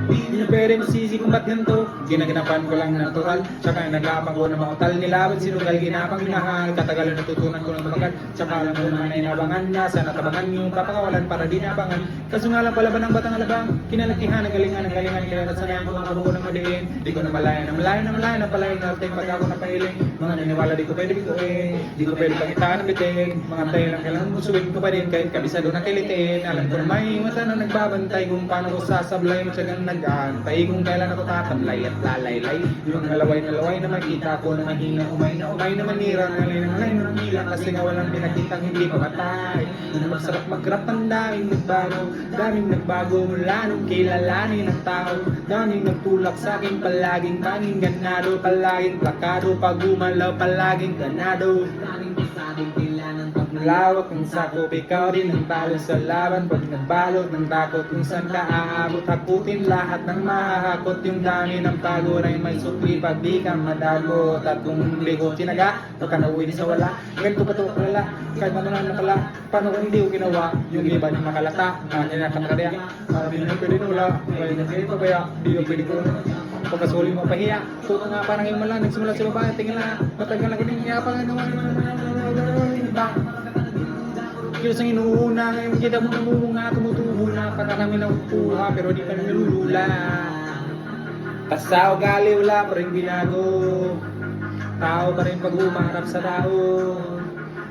Di na pwede masisi kung ba't ganito. Ginaganapan ko lang natural, tsaka nag-aapang ko na mautal. Nilaban sinugal, ginapang minahal. Katagalan natutunan ko ng tumagal, tsaka alam ko naman ay nabangan na. Sana tabangan yung papakawalan para di nabangan. Kaso nga lang palaban ng batang alabang, kinalakihan, nagalingan, kaya nasanayan ko mga kabuko ng madiin. Di ko na malaya na palayan natin pag ako napahiling. Mga naniwala di ko pwede bituin, di ko pwede pakitaan ng bitin. Mga tayo lang kailangan musuhin ko pa din kahit kabisado na kilitin. Alam ko na may mata na nagbabantay kung paano ko sasablay mo siya nag-aantay. Kung kailan ako tatamlay at lalaylay. Yung nalaway na makita ko na mahina umay na manira. Nalay na hilang kasi nga walang pinakitang hindi pamatay. Na masarap mag-rap ang daming nagbago mula nung kilalanin ng tao. Daming nagtulak sa akin palaging tanging ganado. Palaging plakado pag umalaw palaging ganado. Daming pasabing tila ng paglawak ng sakop. Ikaw din ang talo sa laban pag nagbalot ng takot. Kung saan ka aabot hakutin lahat ng mahahakot. Yung dami ng pagod ay may supli pag di ka madagot. At kung hindi ko tinaga baka nauwi sa wala. Ganito pa ito pala kahit manunan na pala. Paano kung hindi ko ginawa yung iba niyang makalata. Nakakadaya hindi na pwede nula. Kaya pa kaya hindi ko pwede ko pagkasuli mo pahiya. Tuto nga parang yung malang nagsimula sa babae. Tingin na matagal na ganyan niya pa kilos ang inuuna. Ngayon kita mo namunga, tumutubo na pagka kami nakukuha pero di pa nilulula. Pasaw gali wala pa rin binago. Tao pa rin pag umarap sa tao.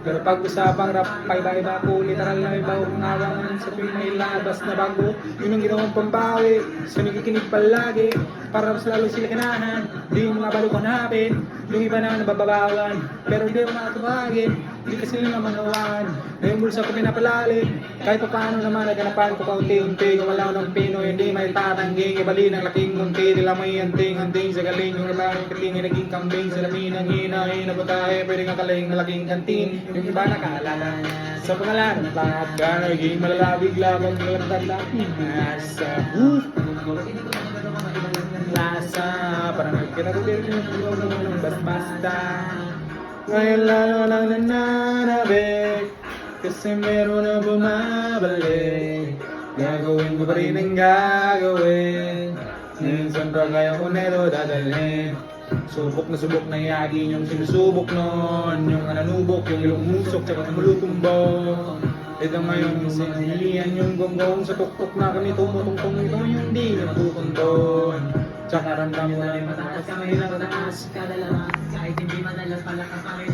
Pero pag usapang rap, paiba-iba ko, literal na iba kong awangan sa tuwing may labas na bago. Yun ang ginawang pambawi, sa nakikinig palagi, para mas lalo sila kanahan. Di yung mga balo ko hanapin, yung iba na nabababawan, pero hindi mo makatubagin, hindi kasi nila manawan. Ngayong bulsa ko pinapalalim, kahit pa paano naman naganapan ko paunti-unti, kumalaw ng pino, hindi may tatangging, ibali ng laking munti, nila may anting-anting sa galing, yung ramang kating naging kambing, sa lamin ng hinahin, na batahe, pwede nga kaling na laking kanting. Yung iba nakaalala sa pangalan lahat ka naging malalabig labang ng tanda nasa lasa parang nagkinarulir ng basta ngayon lalo lang nananabik kasi meron na bumabalik gagawin ko pa rin ang gagawin minsan pa kaya ko nito dadalhin. Subok na yagi yung sinusubok nun. Yung nanubok, yung ilong musok, tsaka namulutumbok. Ito ngayon sinilihan yung gonggong sa tuktok na kami tumutungtong. Ito yung di natutundon. Tsaka ramdam mo na yung mataas. Kami na mataas, kada lahat. Kahit hindi madalas pala ka pa rin.